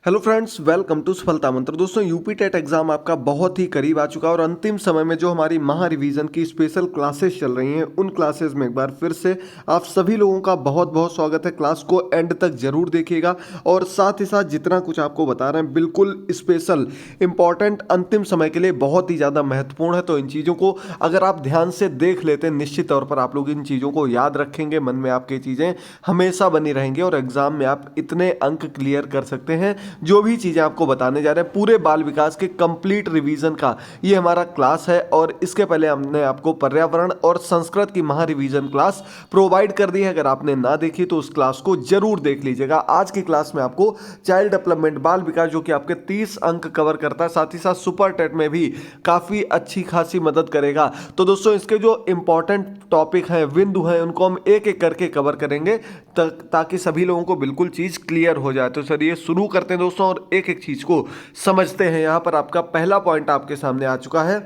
Hello friends, welcome to सफलता मंत्र। दोस्तों, यूपी टेट एग्जाम आपका बहुत ही करीब आ चुका है और अंतिम समय में जो हमारी महा रिवीजन की स्पेशल क्लासेस चल रही हैं उन क्लासेस में एक बार फिर से आप सभी लोगों का बहुत बहुत स्वागत है। क्लास को एंड तक जरूर देखिएगा और साथ ही साथ जितना कुछ आपको बता रहे हैं बिल्कुल स्पेशल इंपॉर्टेंट अंतिम समय के लिए बहुत ही ज़्यादा महत्वपूर्ण है। तो इन चीज़ों को अगर आप ध्यान से देख लेते हैं निश्चित तौर पर आप लोग इन चीज़ों को याद रखेंगे, मन में आपकी चीज़ें हमेशा बनी रहेंगी और एग्जाम में आप इतने अंक क्लियर कर सकते हैं। जो भी चीज़ें आपको बताने जा रहे हैं पूरे बाल विकास के कंप्लीट रिवीजन का ये हमारा क्लास है। और इसके पहले हमने आपको पर्यावरण और संस्कृत की महा रिवीजन क्लास प्रोवाइड कर दी है। अगर आपने ना देखी तो उस क्लास को जरूर देख लीजिएगा। आज की क्लास में आपको चाइल्ड डेवलपमेंट बाल विकास जो कि आपके 30 अंक कवर करता है, साथ ही साथ सुपर टेट में भी काफ़ी अच्छी खासी मदद करेगा। तो दोस्तों, इसके जो इंपॉर्टेंट टॉपिक हैं, बिंदु हैं, उनको हम एक एक करके कवर करेंगे ताकि सभी लोगों को बिल्कुल चीज़ क्लियर हो जाए। तो चलिए शुरू करते हैं दोस्तों और एक एक चीज को समझते हैं। यहां पर आपका पहला पॉइंट आपके सामने आ चुका है।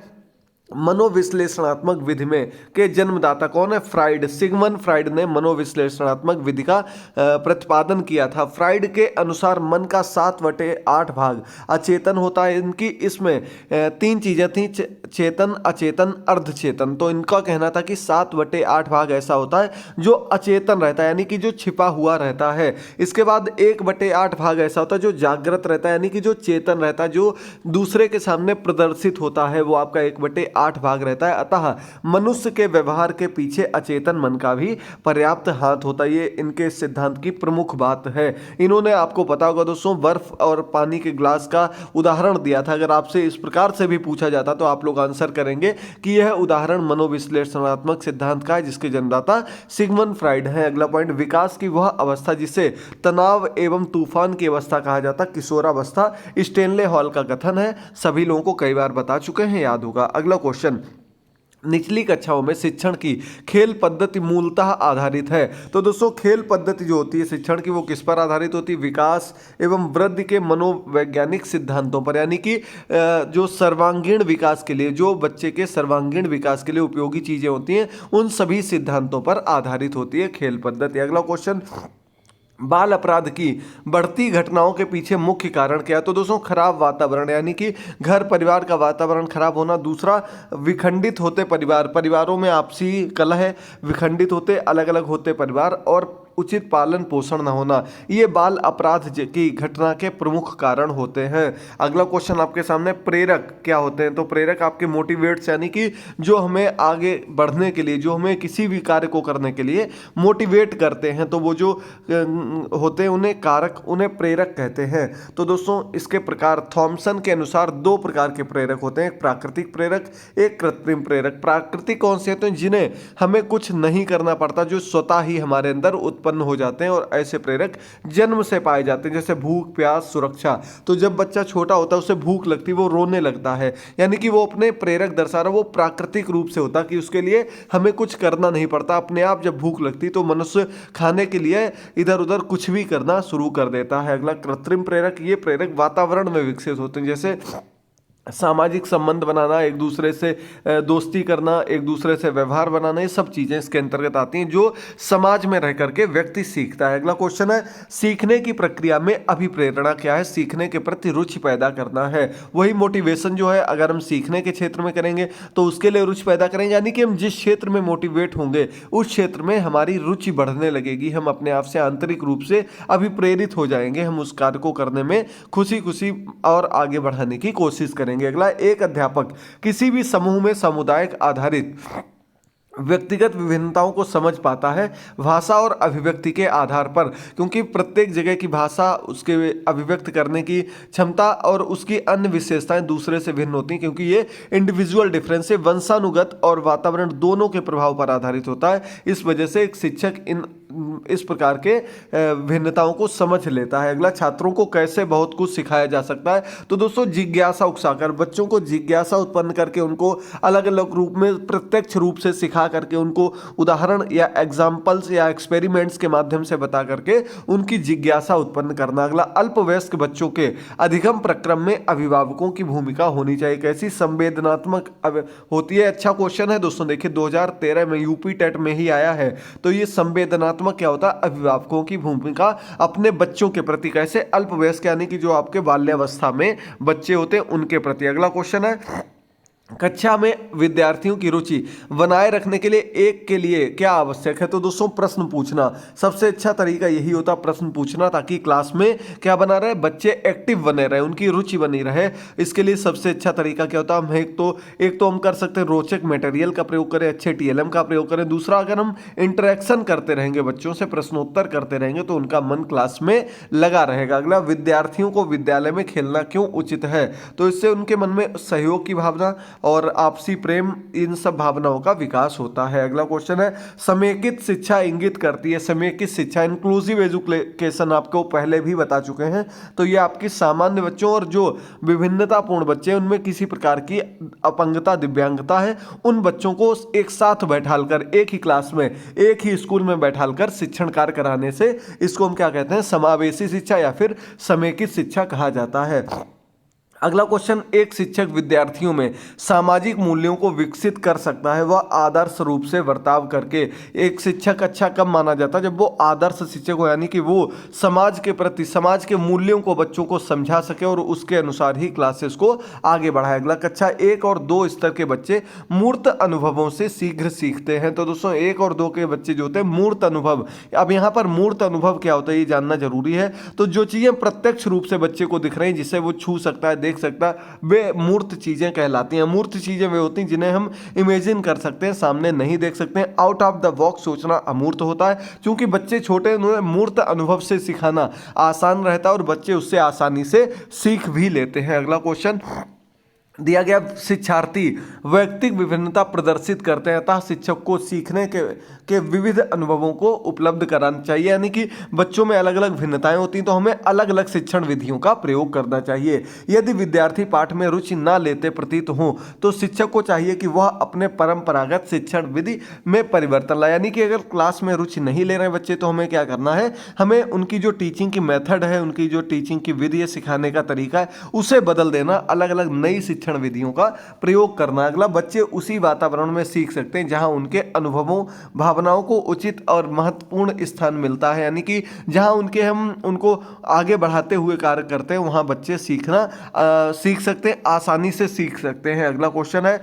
मनोविश्लेषणात्मक विधि में के जन्मदाता कौन है? फ्राइड। सिगमंड फ्राइड ने मनोविश्लेषणात्मक विधि का प्रतिपादन किया था। फ्राइड के अनुसार मन का 7/8 भाग अचेतन होता है। इनकी इसमें तीन चीजें थी, चेतन, अचेतन, अर्धचेतन। तो इनका कहना था कि 7/8 भाग ऐसा होता है जो अचेतन रहता है, यानी कि जो छिपा हुआ रहता है। इसके बाद 1/8 भाग ऐसा होता है जो जागृत रहता है, यानी कि जो चेतन रहता है, जो दूसरे के सामने प्रदर्शित होता है, वो आपका 1/8 भाग रहता है। अतः मनुष्य के व्यवहार के पीछे अचेतन मन का भी पर्याप्त हाथ होता है। ये इनके सिद्धांत की प्रमुख बात है। इन्होंने, आपको पता होगा दोस्तों, बर्फ और पानी के ग्लास का उदाहरण दिया था। अगर आपसे इस प्रकार से भी पूछा जाता तो आप लोग आंसर करेंगे कि यह उदाहरण मनोविश्लेषणात्मक सिद्धांत का है जिसके जन्मदाता सिगमंड फ्राइड है। अगला पॉइंट, विकास की वह अवस्था जिसे तनाव एवं तूफान की अवस्था कहा जाता, किशोरावस्था, स्टेनले हॉल का कथन है। सभी लोगों को कई बार बता चुके हैं, याद होगा। अगला क्वेश्चन, निचली कक्षाओं में शिक्षण की खेल पद्धति मूलतः आधारित है। तो दोस्तों, खेल पद्धति जो होती है शिक्षण की, वो किस पर आधारित होती है? विकास एवं वृद्धि के मनोवैज्ञानिक सिद्धांतों पर, यानी कि जो सर्वांगीण विकास के लिए, जो बच्चे के सर्वांगीण विकास के लिए उपयोगी चीजें होती हैं, उन सभी सिद्धांतों पर आधारित होती है खेल पद्धति। अगला क्वेश्चन, बाल अपराध की बढ़ती घटनाओं के पीछे मुख्य कारण क्या है? तो दोस्तों, खराब वातावरण, यानी कि घर परिवार का वातावरण खराब होना। दूसरा, विखंडित होते परिवार, परिवारों में आपसी कलह, विखंडित होते, अलग अलग होते परिवार, और उचित पालन पोषण न होना, ये बाल अपराध की घटना के प्रमुख कारण होते हैं। अगला क्वेश्चन आपके सामने, प्रेरक क्या होते हैं? तो प्रेरक आपके मोटिवेट्स, यानी कि जो हमें आगे बढ़ने के लिए, जो हमें किसी भी कार्य को करने के लिए मोटिवेट करते हैं, तो वो जो होते हैं उन्हें कारक, उन्हें प्रेरक कहते हैं। तो दोस्तों, इसके प्रकार थॉमसन के अनुसार 2 प्रकार के प्रेरक होते हैं, एक प्राकृतिक प्रेरक, एक कृत्रिम प्रेरक। प्राकृतिक कौन से होते हैं? जिन्हें हमें कुछ नहीं करना पड़ता, जो स्वतः ही हमारे अंदर उत्पन्न हो जाते हैं, और ऐसे प्रेरक जन्म से पाए जाते हैं, जैसे भूख, प्यास, सुरक्षा। तो जब बच्चा छोटा होता है, उसे भूख लगती है, वो रोने लगता है, यानी कि वो अपने प्रेरक दर्शा रहा है, वो प्राकृतिक रूप से होता है कि उसके लिए हमें कुछ करना नहीं पड़ता। अपने आप जब भूख लगती तो मनुष्य खाने के लिए इधर उधर कुछ भी करना शुरू कर देता है। अगला, कृत्रिम प्रेरक। ये प्रेरक वातावरण में विकसित होते हैं, जैसे सामाजिक संबंध बनाना, एक दूसरे से दोस्ती करना, एक दूसरे से व्यवहार बनाना, ये सब चीज़ें इसके अंतर्गत आती हैं जो समाज में रह करके व्यक्ति सीखता है। अगला क्वेश्चन है, सीखने की प्रक्रिया में अभिप्रेरणा क्या है? सीखने के प्रति रुचि पैदा करना है, वही मोटिवेशन जो है। अगर हम सीखने के क्षेत्र में करेंगे तो उसके लिए रुचि पैदा करेंगे, यानी कि हम जिस क्षेत्र में मोटिवेट होंगे उस क्षेत्र में हमारी रुचि बढ़ने लगेगी, हम अपने आप से आंतरिक रूप से अभिप्रेरित हो जाएंगे, हम उस कार्य को करने में खुशी खुशी और आगे बढ़ाने की कोशिश करेंगे। अगला, एक अध्यापक किसी भी समूह में सामुदायिक आधारित व्यक्तिगत विभिन्नताओं को समझ पाता है भाषा और अभिव्यक्ति के आधार पर, क्योंकि प्रत्येक जगह की भाषा, उसके अभिव्यक्त करने की क्षमता और उसकी अन्य विशेषताएं दूसरे से भिन्न होती हैं, क्योंकि ये इंडिविजुअल डिफरेंस है, वंशानुगत और वातावरण दोनों के प्रभाव पर आधारित होता है। इस वजह से एक शिक्षक इस प्रकार के भिन्नताओं को समझ लेता है। अगला, छात्रों को कैसे बहुत कुछ सिखाया जा सकता है? तो दोस्तों, जिज्ञासा उकसाकर, बच्चों को जिज्ञासा उत्पन्न करके उनको अलग अलग रूप में प्रत्यक्ष रूप से सिखा करके, उनको उदाहरण या एग्जाम्पल्स या एक्सपेरिमेंट्स के माध्यम से बता करके उनकी जिज्ञासा उत्पन्न करना। अगला, अल्पवयस्क बच्चों के अधिगम प्रक्रम में अभिभावकों की भूमिका होनी चाहिए। कैसी? संवेदनात्मक होती है। अच्छा क्वेश्चन है दोस्तों, देखिए 2013 में यूपी टेट में ही आया है। तो ये संवेदनात्मक संवेदनात्मक क्या होता है, अभिभावकों की भूमिका अपने बच्चों के प्रति कैसे, अल्पवयस्क यानी कि जो आपके बाल्यावस्था में बच्चे होते हैं उनके प्रति। अगला क्वेश्चन है, कक्षा में विद्यार्थियों की रुचि बनाए रखने के लिए एक के लिए क्या आवश्यक है। तो दोस्तों प्रश्न पूछना सबसे अच्छा तरीका यही होता है, प्रश्न पूछना, ताकि क्लास में क्या बना रहे, बच्चे एक्टिव बने रहे, उनकी रुचि बनी रहे। इसके लिए सबसे अच्छा तरीका क्या होता है, हम एक तो हम कर सकते हैं रोचक मटेरियल का प्रयोग करें, अच्छे टीएलएम का प्रयोग करें। दूसरा, अगर हम इंटरेक्शन करते रहेंगे, बच्चों से प्रश्नोत्तर करते रहेंगे, तो उनका मन क्लास में लगा रहेगा। अगला, विद्यार्थियों को विद्यालय में खेलना क्यों उचित है। तो इससे उनके मन में सहयोग की भावना और आपसी प्रेम, इन सब भावनाओं का विकास होता है। अगला क्वेश्चन है, समेकित शिक्षा इंगित करती है। समेकित शिक्षा, इंक्लूसिव एजुकेशन आपको पहले भी बता चुके हैं। तो ये आपकी सामान्य बच्चों और जो विभिन्नतापूर्ण बच्चे हैं उनमें किसी प्रकार की अपंगता, दिव्यांगता है, उन बच्चों को एक साथ बैठालकर, एक ही क्लास में, एक ही स्कूल में बैठालकर शिक्षण कार्य कराने से इसको हम क्या कहते हैं, समावेशी शिक्षा या फिर समेकित शिक्षा कहा जाता है। अगला क्वेश्चन, एक शिक्षक विद्यार्थियों में सामाजिक मूल्यों को विकसित कर सकता है वह आदर्श रूप से बर्ताव करके। एक शिक्षक अच्छा कब माना जाता है, जब वो आदर्श शिक्षक हो, यानी कि वो समाज के प्रति, समाज के मूल्यों को बच्चों को समझा सके और उसके अनुसार ही क्लासेस को आगे बढ़ाए। अगला, कक्षा 1 और 2 स्तर के बच्चे मूर्त अनुभवों से शीघ्र सीखते हैं। तो दोस्तों 1 और 2 के बच्चे जो होते हैं मूर्त अनुभव, अब यहाँ पर मूर्त अनुभव क्या होता है ये जानना जरूरी है। तो जो चीजें प्रत्यक्ष रूप से बच्चे को दिख रही हैं, जिसे वो छू सकता है, देख सकता है, वे मूर्त चीजें कहलाती हैं। मूर्त चीजें वे होती हैं जिन्हें हम इमेजिन कर सकते हैं, सामने नहीं देख सकते हैं। आउट ऑफ द बॉक्स सोचना अमूर्त होता है। क्योंकि बच्चे छोटे, उन्हें मूर्त अनुभव से सिखाना आसान रहता है और बच्चे उससे आसानी से सीख भी लेते हैं। अगला क्वेश्चन दिया गया, शिक्षार्थी वैयक्तिक विभिन्नता प्रदर्शित करते हैं, अतः शिक्षक को सीखने के विविध अनुभवों को उपलब्ध कराना चाहिए। यानी कि बच्चों में अलग अलग भिन्नताएं होती हैं, तो हमें अलग अलग शिक्षण विधियों का प्रयोग करना चाहिए। यदि विद्यार्थी पाठ में रुचि ना लेते प्रतीत हो तो शिक्षक को चाहिए कि वह अपने परंपरागत शिक्षण विधि में परिवर्तन लाए। यानी कि अगर क्लास में रुचि नहीं ले रहे बच्चे, तो हमें क्या करना है, हमें उनकी जो टीचिंग की मेथड है, उनकी जो टीचिंग की विधि है, सिखाने का तरीका है, उसे बदल देना, अलग अलग नई शिक्षण विधियों का प्रयोग करना। अगला, बच्चे उसी वातावरण में सीख सकते हैं जहां उनके अनुभवों, भावनाओं को उचित और महत्वपूर्ण स्थान मिलता है। यानी कि जहां हम उनको आगे बढ़ाते हुए कार्य करते हैं, वहां बच्चे सीख सकते हैं, आसानी से सीख सकते हैं। अगला क्वेश्चन है,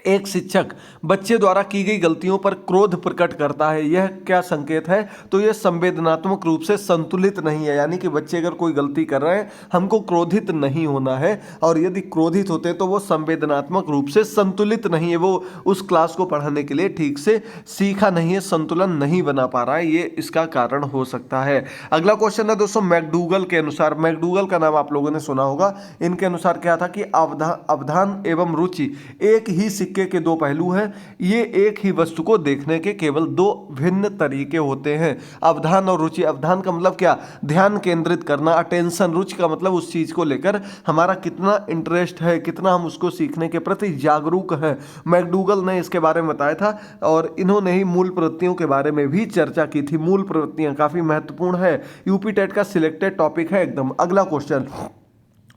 एक शिक्षक बच्चे द्वारा की गई गलतियों पर क्रोध प्रकट करता है, यह क्या संकेत है। तो यह संवेदनात्मक रूप से संतुलित नहीं है। यानी कि बच्चे अगर कोई गलती कर रहे हैं, हमको क्रोधित नहीं होना है, और यदि क्रोधित होते हैं तो वो संवेदनात्मक रूप से संतुलित नहीं है, वो उस क्लास को पढ़ाने के लिए ठीक से सीखा नहीं है, संतुलन नहीं बना पा रहा है, ये इसका कारण हो सकता है। अगला क्वेश्चन है दोस्तों, मैकडूगल के अनुसार, मैकडूगल का नाम आप लोगों ने सुना होगा, इनके अनुसार क्या था कि अवधान एवं रुचि एक ही सिक्के के दो पहलू हैं। ये एक ही वस्तु को देखने के केवल दो भिन्न तरीके होते हैं। अवधान और रुचि, अवधान का मतलब क्या, ध्यान केंद्रित करना, अटेंशन। रुचि का मतलब उस चीज को लेकर हमारा कितना इंटरेस्ट है, कितना हम उसको सीखने के प्रति जागरूक हैं। मैकडूगल ने इसके बारे में बताया था, और इन्होंने ही मूल प्रवृत्तियों के बारे में भी चर्चा की थी। मूल प्रवृत्तियां काफी महत्वपूर्ण है, यूपी टेट का सिलेक्टेड टॉपिक है एकदम। अगला क्वेश्चन,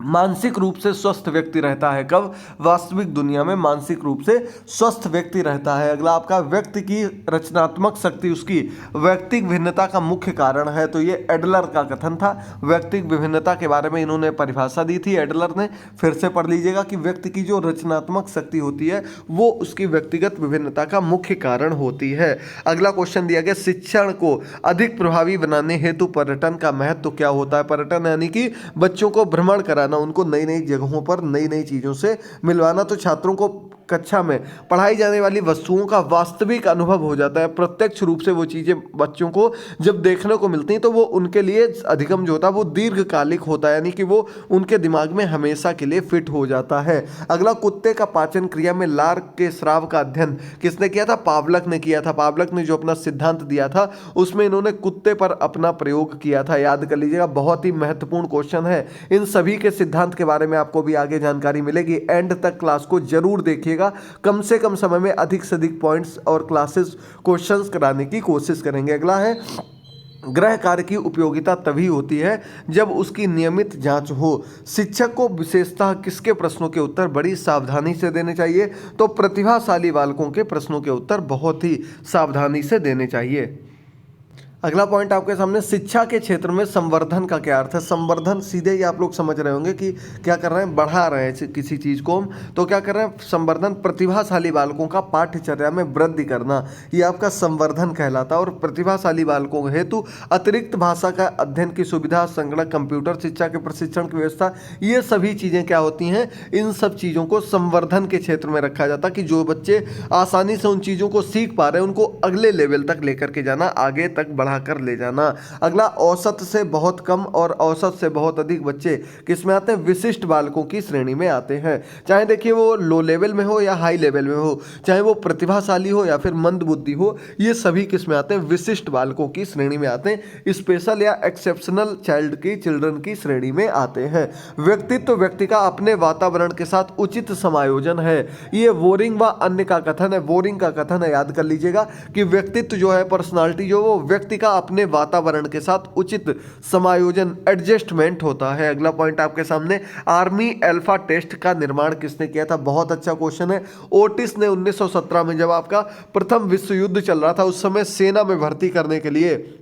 मानसिक रूप से स्वस्थ व्यक्ति रहता है कब, वास्तविक दुनिया में मानसिक रूप से स्वस्थ व्यक्ति रहता है। अगला आपका, व्यक्ति की रचनात्मक शक्ति उसकी व्यक्तिक भिन्नता का मुख्य कारण है। तो ये एडलर का कथन था। व्यक्तिक विभिन्नता के बारे में इन्होंने परिभाषा दी थी एडलर ने, फिर से पढ़ लीजिएगा कि व्यक्ति की जो रचनात्मक शक्ति होती है वो उसकी व्यक्तिगत विभिन्नता का मुख्य कारण होती है। अगला क्वेश्चन दिया गया, शिक्षण को अधिक प्रभावी बनाने हेतु पर्यटन का महत्व क्या होता है। पर्यटन यानी कि बच्चों को भ्रमण कराना, उनको नई नई जगहों पर नई नई चीजों से मिलवाना, तो छात्रों को कक्षा में पढ़ाई जाने वाली वस्तुओं का वास्तविक अनुभव हो जाता है। प्रत्यक्ष रूप से वो चीजें बच्चों को जब देखने को मिलती हैं तो वो उनके लिए अधिगम जो होता है वो दीर्घकालिक होता है, यानी कि वो उनके दिमाग में हमेशा के लिए फिट हो जाता है। अगला, कुत्ते का पाचन क्रिया में लार के स्राव का अध्ययन किसने किया था, पावलक ने किया था। पावलक ने जो अपना सिद्धांत दिया था उसमें इन्होंने कुत्ते पर अपना प्रयोग किया था, याद कर लीजिएगा, बहुत ही महत्वपूर्ण क्वेश्चन है। इन सभी के सिद्धांत के बारे में आपको भी आगे जानकारी मिलेगी, एंड तक क्लास को जरूर देखिएगा। कम से कम समय में अधिक से अधिक पॉइंट्स और क्लासेस क्वेश्चंस कराने की कोशिश करेंगे। अगला है, गृह कार्य की उपयोगिता तभी होती है जब उसकी नियमित जांच हो। शिक्षक को विशेषतः किसके प्रश्नों के उत्तर बड़ी सावधानी से देने चाहिए, तो प्रतिभाशाली बालकों के प्रश्नों के उत्तर बहुत ही सावधानी से देने चाहिए। अगला पॉइंट आपके सामने, शिक्षा के क्षेत्र में संवर्धन का क्या अर्थ है। संवर्धन सीधे ही आप लोग समझ रहे होंगे कि क्या कर रहे हैं, बढ़ा रहे हैं किसी चीज़ को हम, तो क्या कर रहे हैं, संवर्धन प्रतिभाशाली बालकों का पाठ्यचर्या में वृद्धि करना, ये आपका संवर्धन कहलाता है। और प्रतिभाशाली बालकों हेतु अतिरिक्त भाषा का अध्ययन की सुविधा, संगणक, कंप्यूटर शिक्षा के प्रशिक्षण की व्यवस्था, ये सभी चीज़ें क्या होती हैं, इन सब चीज़ों को संवर्धन के क्षेत्र में रखा जाता है कि जो बच्चे आसानी से उन चीज़ों को सीख पा रहे हैं उनको अगले लेवल तक लेकर के जाना, आगे तक बढ़ा कर ले जाना। अगला, औसत से बहुत कम और औसत से बहुत अधिक बच्चे किस में आते हैं, विशिष्ट बालकों की श्रेणी में आते हैं। चाहे देखिए वो लो लेवल में हो या हाई लेवल में हो, चाहे वो प्रतिभाशाली हो या फिर मंद बुद्धि हो, ये सभी किस में आते हैं, विशिष्ट बालकों की श्रेणी में आते हैं, स्पेशल या एक्सेप्शनल चाइल्ड की, चिल्ड्रन की श्रेणी में आते हैं। व्यक्तित्व व्यक्ति का अपने वातावरण के साथ उचित समायोजन है, ये वोरिंग व अन्य का कथन है। वोरिंग का कथन है, याद कर लीजिएगा कि व्यक्तित्व जो है, पर्सनालिटी जो, वो व्यक्ति का अपने वातावरण के साथ उचित समायोजन, एडजस्टमेंट होता है। अगला पॉइंट आपके सामने, आर्मी अल्फा टेस्ट का निर्माण किसने किया था। बहुत अच्छा क्वेश्चन है। ओटिस ने 1917 में, जब आपका प्रथम विश्व युद्ध चल रहा था, उस समय सेना में भर्ती करने के लिए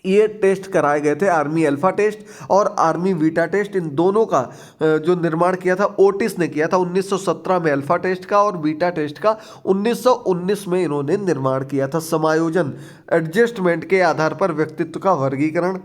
ये टेस्ट कराए गए थे, आर्मी अल्फा टेस्ट और आर्मी बीटा टेस्ट। इन दोनों का जो निर्माण किया था ओटिस ने किया था 1917 में अल्फा टेस्ट का, और बीटा टेस्ट का 1919 में इन्होंने निर्माण किया था। समायोजन, एडजस्टमेंट के आधार पर व्यक्तित्व का वर्गीकरण,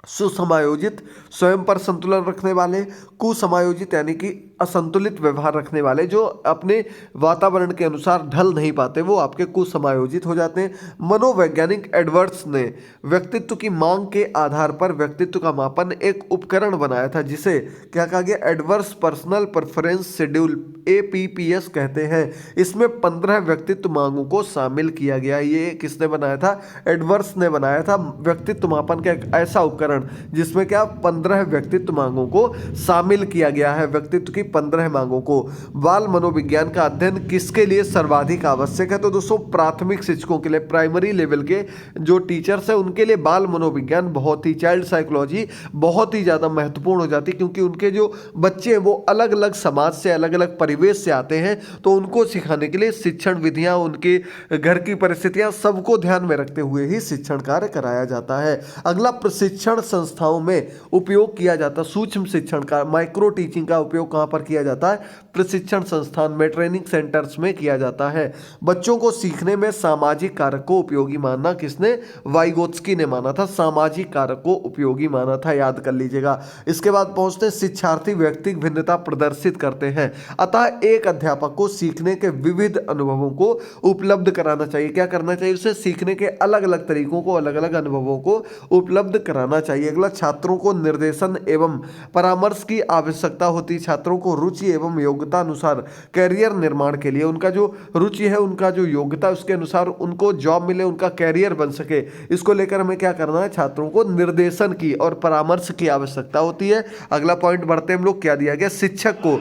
सुसमायोजित, स्वयं पर संतुलन रखने वाले, कुसमायोजित यानी कि असंतुलित व्यवहार रखने वाले, जो अपने वातावरण के अनुसार ढल नहीं पाते, वो आपके कुसमायोजित हो जाते हैं। मनोवैज्ञानिक एडवर्ड्स ने व्यक्तित्व की मांग के आधार पर व्यक्तित्व का मापन एक उपकरण बनाया था, जिसे क्या कहा गया, adverse personal preference schedule, APPS कहते हैं। इसमें 15 व्यक्तित्व मांगों को शामिल किया गया। ये किसने बनाया था, एडवर्स ने बनाया था, व्यक्तित्व मापन का एक ऐसा उपकरण जिसमें क्या 15 व्यक्तित्व मांगों को शामिल किया गया है, व्यक्तित्व की 15 मांगों को। बाल मनोविज्ञान का अध्ययन किसके लिए सर्वाधिक आवश्यक है, तो दोस्तों प्राथमिक शिक्षकों के लिए, प्राइमरी लेवल के जो टीचर्स हैं उनके लिए बाल मनोविज्ञान बहुत ही, चाइल्ड साइकोलॉजी बहुत ही ज़्यादा महत्वपूर्ण हो जाती है, क्योंकि उनके जो बच्चे हैं वो अलग अलग समाज से, अलग अलग परिवेश से आते हैं, तो उनको सिखाने के लिए शिक्षण विधियाँ, उनके घर की परिस्थितियाँ, सबको ध्यान में रखते हुए ही शिक्षण कार्य कराया जाता है। अगला, प्रशिक्षण संस्थाओं में उपयोग किया जाता, सूक्ष्म शिक्षण का, माइक्रो टीचिंग का उपयोग कहां पर किया जाता है, प्रशिक्षण संस्थान में, ट्रेनिंग सेंटर्स में किया जाता है। बच्चों को सीखने में सामाजिक कारक को उपयोगी मानना किसने, वाइगोत्स्की ने माना था, सामाजिक कारक को उपयोगी माना था, याद कर लीजिएगा। इसके बाद पहुंचते हैं, शिक्षार्थी व्यक्तिगत भिन्नता प्रदर्शित करते हैं, अतः एक अध्यापक को सीखने के विविध अनुभवों को उपलब्ध कराना चाहिए। क्या करना चाहिए, उसे सीखने के अलग अलग तरीकों को, अलग अलग अनुभवों को उपलब्ध कराना चाहिए। अगला, छात्रों को निर्देशन एवं परामर्श की आवश्यकता होती है। छात्रों को रुचि एवं योग्यता अनुसार कैरियर निर्माण के लिए, उनका जो रुचि है, उनका जो योग्यता, उसके अनुसार उनको जॉब मिले, उनका कैरियर बन सके, इसको लेकर हमें क्या करना है, छात्रों को निर्देशन की और परामर्श की आवश्यकता होती है। अगला पॉइंट बढ़ते हम लोग, क्या दिया गया, शिक्षक को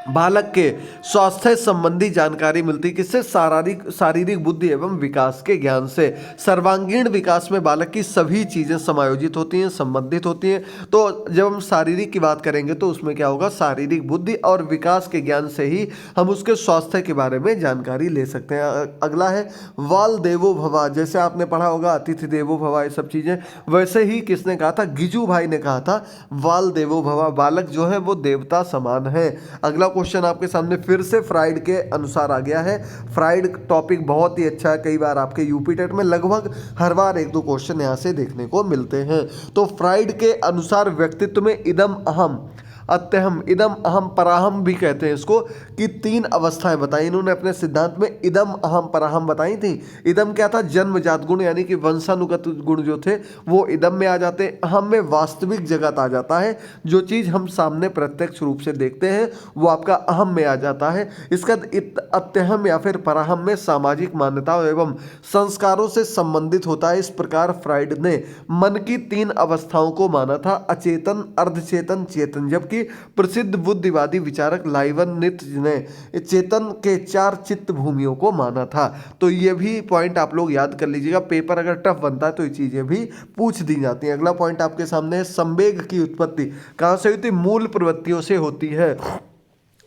बालक के स्वास्थ्य संबंधी जानकारी मिलती है, किससे, शारीरिक बुद्धि एवं विकास के ज्ञान से। सर्वांगीण विकास में बालक की सभी चीजें समायोजित होती हैं, संबंधित होती हैं। तो जब हम शारीरिक की बात करेंगे तो उसमें क्या होगा, शारीरिक बुद्धि और विकास के ज्ञान से ही हम उसके स्वास्थ्य के बारे में जानकारी ले सकते हैं। अगला है, वाल देवो भवा, जैसे आपने पढ़ा होगा अतिथि देवो भवा, ये सब चीजें, वैसे ही किसने कहा था, गिजू भाई ने कहा था, वाल देवो भवा, बालक जो है वो देवता समान है। अगला क्वेश्चन आपके सामने फिर से फ्राइड के अनुसार आ गया है। फ्राइड टॉपिक बहुत ही अच्छा है, कई बार आपके यूपी टेट में लगभग हर बार एक दो क्वेश्चन यहां से देखने को मिलते हैं। तो फ्राइड के अनुसार व्यक्तित्व में इदम अहम, अत्यहम, इदम अहम पराहम भी कहते हैं इसको, कि 3 अवस्थाएं बताई इन्होंने अपने सिद्धांत में, इदम अहम पराहम बताई थी। इदम क्या था, जन्मजात गुण यानी कि वंशानुगत गुण जो थे वो इदम में आ जाते हैं। अहम में वास्तविक जगत आ जाता है, जो चीज़ हम सामने प्रत्यक्ष रूप से देखते हैं वो आपका अहम में आ जाता है। इसका अत्यहम या फिर पराहम में सामाजिक मान्यताओं एवं संस्कारों से संबंधित होता है। इस प्रकार फ्राइड ने मन की 3 अवस्थाओं को माना था, अचेतन, अर्धचेतन, चेतन, जबकि प्रसिद्ध बुद्धिवादी विचारक लाइबनिट्ज ने चेतन के 4 चित्त भूमियों को माना था। तो ये भी पॉइंट आप लोग याद कर लीजिएगा, पेपर अगर टफ बनता है तो ये चीजें भी पूछ दी जाती हैं। अगला पॉइंट आपके सामने है, संवेग की उत्पत्ति कहां से होती है, मूल प्रवृत्तियों से होती है।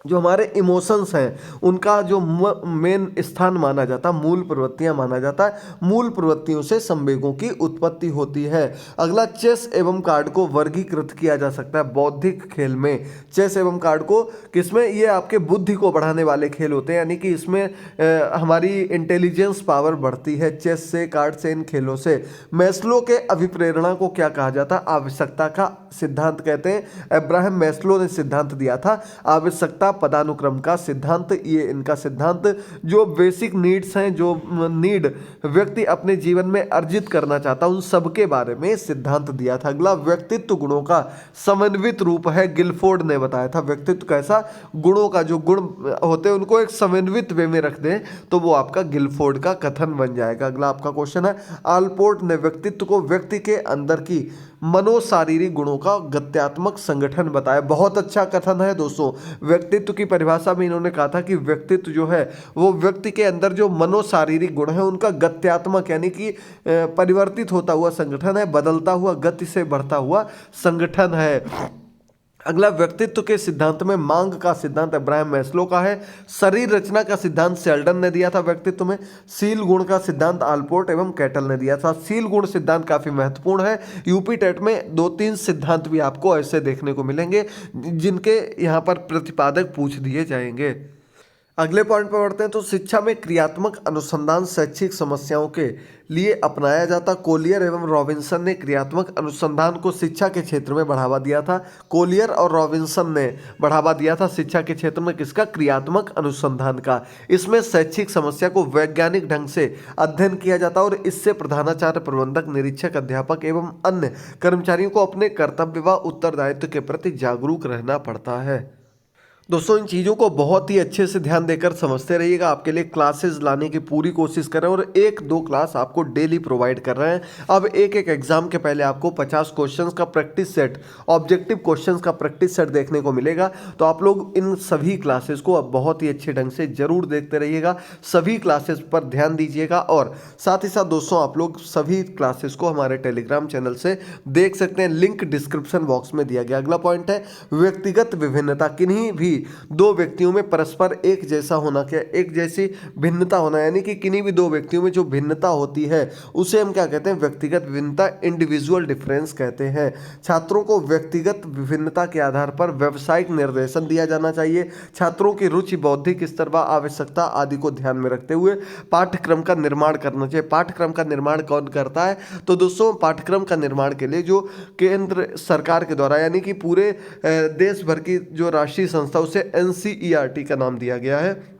जो हमारे इमोशंस हैं उनका जो मेन स्थान माना जाता है, मूल प्रवृत्तियां माना जाता है, मूल प्रवृत्तियों से संवेगों की उत्पत्ति होती है। अगला, चेस एवं कार्ड को वर्गीकृत किया जा सकता है बौद्धिक खेल में। चेस एवं कार्ड को किसमें, ये आपके बुद्धि को बढ़ाने वाले खेल होते हैं, यानी कि इसमें हमारी इंटेलिजेंस पावर बढ़ती है चेस से, कार्ड से, इन खेलों से। मैस्लो के अभिप्रेरणा को क्या कहा जाता है, आवश्यकता का सिद्धांत कहते हैं। अब्राहम मैस्लो ने सिद्धांत दिया था आवश्यकता पदानुक्रम का सिद्धांत। ये इनका सिद्धांत जो बेसिक नीड्स हैं, जो नीड व्यक्ति अपने जीवन में अर्जित करना चाहता है, उन सब के बारे में सिद्धांत दिया था। अगला, व्यक्तित्व गुणों का समन्वित रूप है, गिलफोर्ड ने बताया था। व्यक्तित्व कैसा, गुणों का जो गुण होते हैं उनको एक समन्वित वे में रख दें तो वो आपका गिलफोर्ड का कथन बन जाएगा। अगला आपका क्वेश्चन है, आलपोर्ट ने व्यक्तित्व को व्यक्ति के अंदर की मनोशारीरिक गुणों का गत्यात्मक संगठन बताया। बहुत अच्छा कथन है दोस्तों। व्यक्तित्व की परिभाषा में इन्होंने कहा था कि व्यक्तित्व जो है वो व्यक्ति के अंदर जो मनोशारीरिक गुण है उनका गत्यात्मक यानी कि परिवर्तित होता हुआ संगठन है, बदलता हुआ, गति से बढ़ता हुआ संगठन है। अगला, व्यक्तित्व के सिद्धांत में मांग का सिद्धांत अब्राहम मैस्लो का है। शरीर रचना का सिद्धांत सेल्डन ने दिया था व्यक्तित्व में। सील गुण का सिद्धांत आलपोर्ट एवं कैटल ने दिया था। सील गुण सिद्धांत काफी महत्वपूर्ण है। यूपी टेट में 2-3 सिद्धांत भी आपको ऐसे देखने को मिलेंगे जिनके यहाँ पर प्रतिपादक पूछ दिए जाएंगे। अगले पॉइंट पर बढ़ते हैं तो शिक्षा में क्रियात्मक अनुसंधान शैक्षिक समस्याओं के लिए अपनाया जाता। कोलियर एवं रॉबिन्सन ने क्रियात्मक अनुसंधान को शिक्षा के क्षेत्र में बढ़ावा दिया था। कोलियर और रॉबिन्सन ने बढ़ावा दिया था शिक्षा के क्षेत्र में किसका, क्रियात्मक अनुसंधान का। इसमें शैक्षिक समस्या को वैज्ञानिक ढंग से अध्ययन किया जाता और इससे प्रधानाचार्य, प्रबंधक, निरीक्षक, अध्यापक एवं अन्य कर्मचारियों को अपने कर्तव्य व उत्तरदायित्व के प्रति जागरूक रहना पड़ता है। दोस्तों, इन चीज़ों को बहुत ही अच्छे से ध्यान देकर समझते रहिएगा। आपके लिए क्लासेस लाने की पूरी कोशिश कर रहे हैं और 1-2 क्लास आपको डेली प्रोवाइड कर रहे हैं। अब एक एग्जाम के पहले आपको 50 क्वेश्चंस का प्रैक्टिस सेट, ऑब्जेक्टिव क्वेश्चंस का प्रैक्टिस सेट देखने को मिलेगा। तो आप लोग इन सभी क्लासेस को अब बहुत ही अच्छे ढंग से जरूर देखते रहिएगा, सभी क्लासेस पर ध्यान दीजिएगा। और साथ ही साथ दोस्तों, आप लोग सभी क्लासेस को हमारे टेलीग्राम चैनल से देख सकते हैं, लिंक डिस्क्रिप्शन बॉक्स में दिया गया। अगला पॉइंट है व्यक्तिगत विभिन्नता। किन्हीं भी 2 व्यक्तियों में परस्पर एक जैसा होना, क्या एक जैसी भिन्नता होना, यानी कि किन्हीं भी 2 व्यक्तियों में जो भिन्नता होती है उसे हम क्या कहते हैं, व्यक्तिगत विभिन्नता, इंडिविजुअल डिफरेंस कहते हैं। छात्रों को व्यक्तिगत विभिन्नता के आधार पर व्यावसायिक निर्देशन दिया जाना चाहिए। छात्रों की रुचि, बौद्धिक स्तर व आवश्यकता आदि को ध्यान में रखते हुए पाठ्यक्रम का निर्माण करना चाहिए। पाठ्यक्रम का निर्माण कौन करता है, तो दोस्तों पाठ्यक्रम का निर्माण के लिए जो केंद्र सरकार के द्वारा यानी कि पूरे देश भर की जो राष्ट्रीय संस्था उसे NCERT का नाम दिया गया है।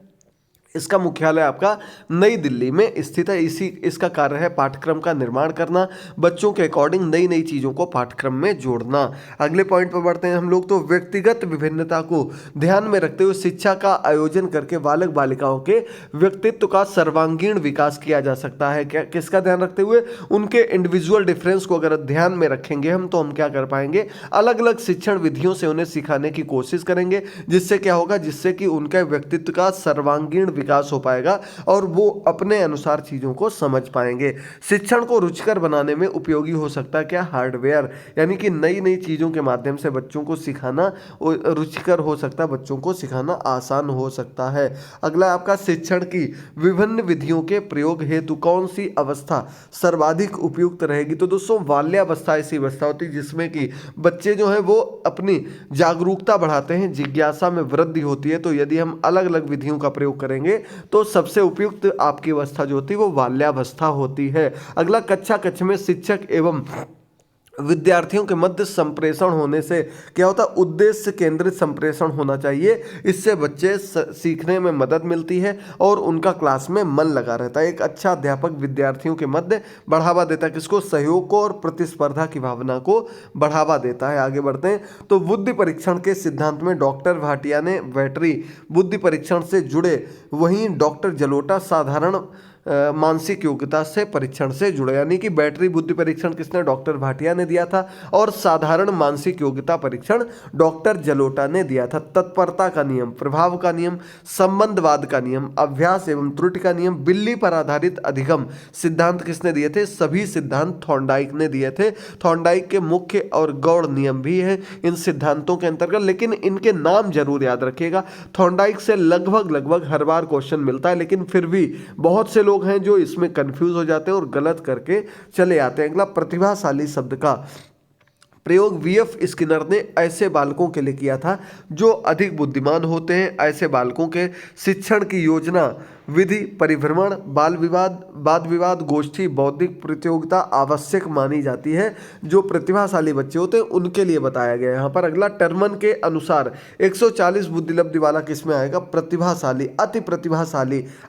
इसका मुख्यालय आपका नई दिल्ली में स्थित है। इसका कार्य है पाठ्यक्रम का निर्माण करना, बच्चों के अकॉर्डिंग नई नई चीज़ों को पाठ्यक्रम में जोड़ना। अगले पॉइंट पर बढ़ते हैं हम लोग। तो व्यक्तिगत विभिन्नता को ध्यान में रखते हुए शिक्षा का आयोजन करके बालक बालिकाओं के व्यक्तित्व का सर्वांगीण विकास किया जा सकता है। क्या, किसका ध्यान रखते हुए, उनके इंडिविजुअल डिफरेंस को अगर ध्यान में रखेंगे हम तो हम क्या कर पाएंगे, अलग अलग शिक्षण विधियों से उन्हें सिखाने की कोशिश करेंगे, जिससे क्या होगा, जिससे कि उनके व्यक्तित्व का सर्वांगीण विकास हो पाएगा और वो अपने अनुसार चीजों को समझ पाएंगे। शिक्षण को रुचिकर बनाने में उपयोगी हो सकता है क्या, हार्डवेयर, यानी कि नई नई चीजों के माध्यम से बच्चों को सिखाना रुचिकर हो सकता है, बच्चों को सिखाना आसान हो सकता है। अगला आपका शिक्षण की विभिन्न विधियों के प्रयोग हेतु कौन सी अवस्था सर्वाधिक उपयुक्त रहेगी, तो दोस्तों बाल्यावस्था ऐसी अवस्था होती है जिसमें कि बच्चे जो है वो अपनी जागरूकता बढ़ाते हैं, जिज्ञासा में वृद्धि होती है। तो यदि हम अलग अलग विधियों का प्रयोग करेंगे तो सबसे उपयुक्त आपकी अवस्था जो होती है वो बाल्यावस्था होती है। अगला, कक्षा कक्ष में शिक्षक एवं विद्यार्थियों के मध्य संप्रेषण होने से क्या होता है, उद्देश्य केंद्रित संप्रेषण होना चाहिए। इससे बच्चे सीखने में मदद मिलती है और उनका क्लास में मन लगा रहता है। एक अच्छा अध्यापक विद्यार्थियों के मध्य बढ़ावा देता है, किसको, सहयोग को और प्रतिस्पर्धा की भावना को बढ़ावा देता है। आगे बढ़ते हैं तो बुद्धि परीक्षण के सिद्धांत में डॉक्टर भाटिया ने बैटरी बुद्धि परीक्षण से जुड़े, वहीं डॉक्टर जलोटा साधारण मानसिक योग्यता से परीक्षण से जुड़े, यानी कि बैटरी बुद्धि परीक्षण किसने, डॉक्टर भाटिया ने दिया था, और साधारण मानसिक योग्यता परीक्षण डॉक्टर जलोटा ने दिया था। तत्परता का नियम, प्रभाव का नियम, संबंधवाद का नियम, अभ्यास एवं त्रुटि का नियम, बिल्ली पर आधारित अधिगम सिद्धांत किसने दिए थे, सभी सिद्धांत थॉर्नडाइक ने दिए थे। थॉर्नडाइक के मुख्य और गौड़ नियम भी हैं इन सिद्धांतों के अंतर्गत, लेकिन इनके नाम जरूर याद रखिएगा। थॉर्नडाइक से लगभग हर बार क्वेश्चन मिलता है, लेकिन फिर भी बहुत से लोग हैं जो इसमें कंफ्यूज हो जाते हैं और गलत करके चले आते हैं। अगला, प्रतिभाशाली शब्द का प्रयोग वीएफ स्किनर ने ऐसे बालकों के लिए किया था जो अधिक बुद्धिमान होते हैं। ऐसे बालकों के शिक्षण की योजना, विधि, परिभ्रमण, बाल विवाद, वाद विवाद, गोष्ठी, बौद्धिक प्रतियोगिता आवश्यक मानी जाती है। जो प्रतिभाशाली बच्चे होते हैं उनके लिए बताया गया है यहाँ पर। अगला, टर्मन के अनुसार 140 बुद्धिलब्धि वाला किसमें आएगा, प्रतिभाशाली,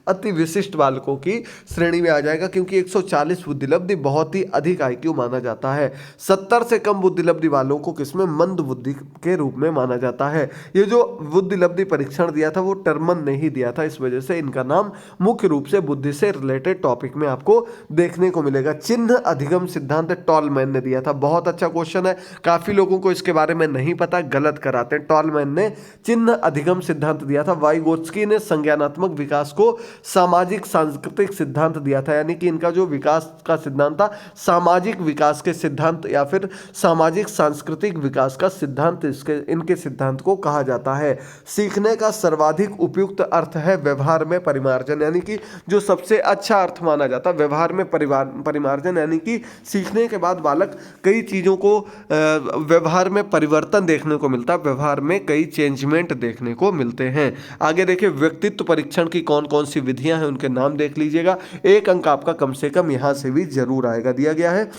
अति विशिष्ट बालकों की श्रेणी में आ जाएगा, क्योंकि 140 बुद्धिलब्धि बहुत ही अधिक आईक्यू माना जाता है। 70 से कम बुद्धिलब्धि वालों को किसमें, मंद बुद्धि के रूप में माना जाता है। ये जो बुद्धिलब्धि परीक्षण दिया था वो टर्मन ने ही दिया था, इस वजह से इनका नाम मुख्य रूप से बुद्धि से रिलेटेड टॉपिक में आपको देखने को मिलेगा। चिन्ह अधिगम सिद्धांत टॉलमैन ने दिया था। बहुत अच्छा क्वेश्चन है, काफी लोगों को इसके बारे में नहीं पता, गलत कराते हैं। टॉलमैन ने चिन्ह अधिगम सिद्धांत दिया था। वाइगोत्स्की ने संज्ञानात्मक विकास को सामाजिक सांस्कृतिक सिद्धांत दिया था, यानी कि इनका जो विकास का सिद्धांत था सामाजिक विकास के सिद्धांत या फिर सामाजिक सांस्कृतिक विकास का सिद्धांत, इनके सिद्धांत को कहा जाता है। सीखने का सर्वाधिक उपयुक्त अर्थ है व्यवहार में परिमार्जन, यानी कि जो सबसे अच्छा अर्थ माना जाता है व्यवहार में परिमार्जन, यानी कि सीखने के बाद बालक कई चीजों को व्यवहार में परिवर्तन देखने को मिलता है, व्यवहार में कई चेंजमेंट देखने को मिलते हैं। आगे देखिए, व्यक्तित्व परीक्षण की कौन कौन सी विधियां हैं उनके नाम देख लीजिएगा। एक अंक आपका कम से कम यहां से भी जरूर आएगा, दिया गया है।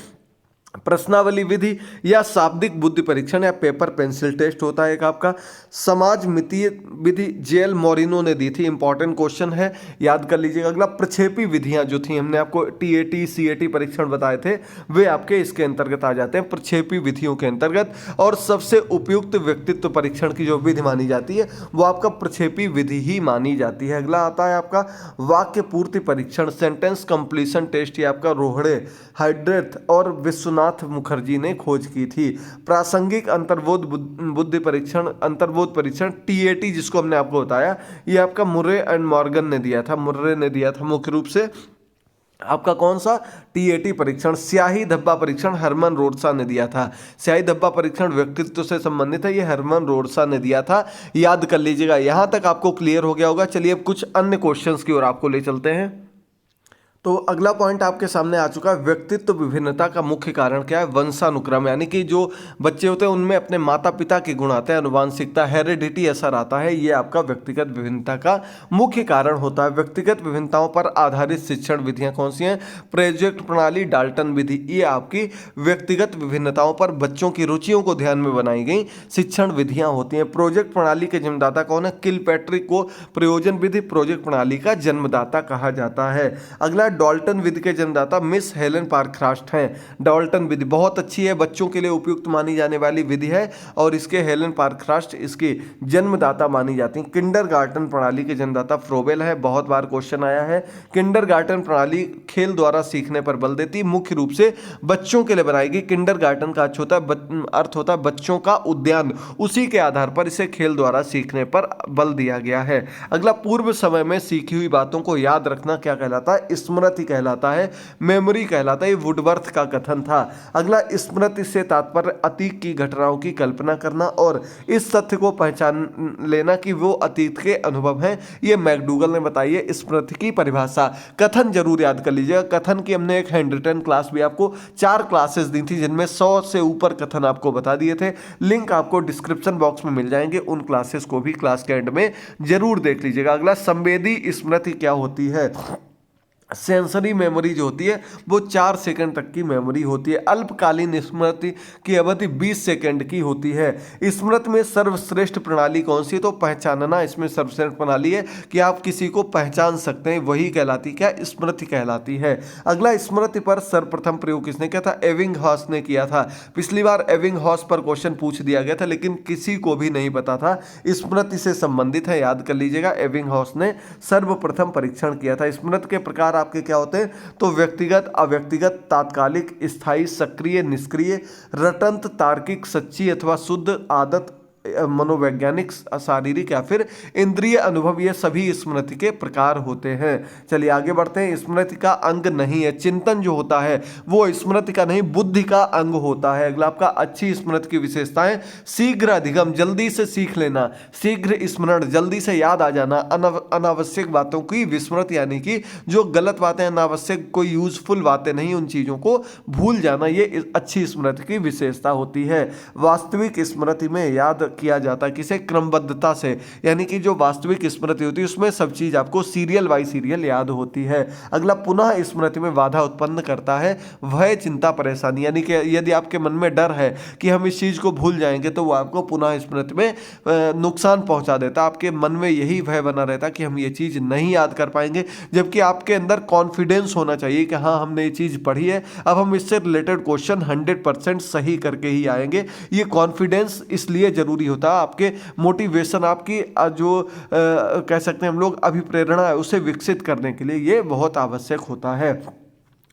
प्रश्नावली विधि या शाब्दिक बुद्धि परीक्षण या पेपर पेंसिल टेस्ट होता है एक आपका। समाज मितीय विधि जेल मोरिनो ने दी थी, इंपॉर्टेंट क्वेश्चन है, याद कर लीजिएगा। अगला, प्रक्षेपी विधियां जो थी, हमने आपको टीएटी सीएटी परीक्षण बताए थे, वे आपके इसके अंतर्गत आ जाते हैं, प्रक्षेपी विधियों के अंतर्गत। और सबसे उपयुक्त व्यक्तित्व परीक्षण की जो विधि मानी जाती है वो आपका प्रक्षेपी विधि ही मानी जाती है। अगला आता है आपका वाक्य पूर्ति परीक्षण, सेंटेंस कंप्लीशन टेस्ट, ये आपका रोहड़े, हाइड्रेथ और विश्वनाथ मुखर्जी ने खोज की थी। प्रासंगिक अंतर्बोध बुद्धि परीक्षण, अंतर्बोध परीक्षण टीएटी जिसको हमने आपको बताया, ये आपका मुर्रे एंड मॉर्गन ने दिया था, मुख्य रूप से आपका कौन सा, टीएटी परीक्षण। स्याही धब्बा परीक्षण हरमन रोडसा ने दिया था। स्याही धब्बा परीक्षण व्यक्तित्व से संबंधित है, ये हरमन रोडसा ने दिया था, याद कर लीजिएगा। यहां तक आपको क्लियर हो गया होगा। चलिए अब कुछ अन्य क्वेश्चंस की ओर आपको ले चलते हैं। तो अगला पॉइंट आपके सामने आ चुका है, व्यक्तित्व विभिन्नता का मुख्य कारण क्या है, वंशानुक्रम, यानी कि जो बच्चे होते हैं उनमें अपने माता पिता के गुण आते हैं, अनुवांशिकता, हेरिडिटी असर आता है, ये आपका व्यक्तिगत विभिन्नता का मुख्य कारण होता है। व्यक्तिगत विभिन्नताओं पर आधारित शिक्षण विधियां कौन सी हैं, प्रोजेक्ट प्रणाली, डाल्टन विधि, ये आपकी व्यक्तिगत विभिन्नताओं पर बच्चों की रुचियों को ध्यान में बनाई गई शिक्षण विधियां होती हैं। प्रोजेक्ट प्रणाली के जन्मदाता कौन है, किलपैट्रिक को प्रयोजन विधि प्रोजेक्ट प्रणाली का जन्मदाता कहा जाता है। अगला, डाल्टन विधि के जन्मदाता मिस हेलेन पारक्राफ्ट हैं। डाल्टन विधि बहुत अच्छी है, बच्चों के लिए उपयुक्त मानी जाने वाली विधि है और इसके हेलेन पारक्राफ्ट इसकी जन्मदाता मानी जाती हैं। किंडरगार्टन प्रणाली के जन्मदाता फ्रोबेल है, बहुत बार क्वेश्चन आया है। किंडरगार्टन प्रणाली खेल द्वारा सीखने पर बल देती, मुख्य रूप से बच्चों के लिए बनाई गई। किंडरगार्टन का अर्थ होता है बच्चों का उद्यान, उसी के आधार पर इसे खेल द्वारा सीखने पर बल दिया गया है। अगला, पूर्व समय में सीखी हुई बातों को याद रखना क्या कहलाता है, स्मृति कहलाता है, मेमोरी कहलाता है, ये वुडवर्थ का कथन था। अगला, स्मृति से तात्पर्य अतीत की घटनाओं की कल्पना करना और इस तथ्य को पहचान लेना कि वो अतीत के अनुभव हैं, ये मैकडूगल ने बताई है स्मृति की परिभाषा। कथन जरूर याद कर लीजिएगा, कथन की हमने एक हैंड रिटन क्लास भी आपको 4 क्लासेस दी थी जिनमें 100 से ऊपर कथन आपको बता दिए थे, लिंक आपको डिस्क्रिप्शन बॉक्स में मिल जाएंगे, उन क्लासेस को भी क्लास के एंड में जरूर देख लीजिएगा। अगला, संवेदी स्मृति क्या होती है, सेंसरी मेमोरी जो होती है वो 4 सेकंड तक की मेमोरी होती है। अल्पकालीन स्मृति की अवधि 20 सेकंड की होती है। स्मृति में सर्वश्रेष्ठ प्रणाली कौन सी है, तो पहचानना इसमें सर्वश्रेष्ठ प्रणाली है कि आप किसी को पहचान सकते हैं, वही कहलाती क्या, स्मृति कहलाती है। अगला, स्मृति पर सर्वप्रथम प्रयोग किसने किया था, एबिंगहॉस ने किया था। पिछली बार एबिंगहॉस पर क्वेश्चन पूछ दिया गया था लेकिन किसी को भी नहीं पता था, स्मृति से संबंधित है, याद कर लीजिएगा। एबिंगहॉस ने सर्वप्रथम परीक्षण किया था। स्मृति के प्रकार आपके क्या होते हैं, तो व्यक्तिगत, अव्यक्तिगत, तात्कालिक, स्थायी, सक्रिय, निष्क्रिय, रटंत, तार्किक, सच्ची अथवा शुद्ध, आदत, मनोवैज्ञानिक, शारीरिक या फिर इंद्रिय अनुभव, ये सभी स्मृति के प्रकार होते हैं। चलिए आगे बढ़ते हैं। स्मृति का अंग नहीं है, चिंतन जो होता है वो स्मृति का नहीं, बुद्धि का अंग होता है। अगला आपका अच्छी स्मृति की विशेषताएं, शीघ्र अधिगम, जल्दी से सीख लेना, शीघ्र स्मरण, जल्दी से याद आ जाना, अनावश्यक बातों की विस्मृति यानी कि जो गलत बातें, अनावश्यक कोई यूजफुल बातें नहीं, उन चीजों को भूल जाना, ये अच्छी स्मृति की विशेषता होती है। वास्तविक स्मृति में याद किया जाता है किसे, क्रमबद्धता से, यानी कि जो वास्तविक स्मृति होती है उसमें सब चीज आपको सीरियल बाय सीरियल याद होती है। अगला पुनः स्मृति में बाधा उत्पन्न करता है, भय, चिंता, परेशानी, यानी कि यदि आपके मन में डर है कि हम इस चीज को भूल जाएंगे तो वो आपको पुनः स्मृति में नुकसान पहुंचा देता। आपके मन में यही भय बना रहता कि हम ये चीज नहीं याद कर पाएंगे, जबकि आपके अंदर कॉन्फिडेंस होना चाहिए कि हाँ हमने ये चीज पढ़ी है, अब हम इससे रिलेटेड क्वेश्चन 100% सही करके ही आएंगे। ये कॉन्फिडेंस इसलिए जरूरी होता है, आपके मोटिवेशन, आपकी जो कह सकते हैं हम लोग अभिप्रेरणा है उसे विकसित करने के लिए ये बहुत आवश्यक होता है।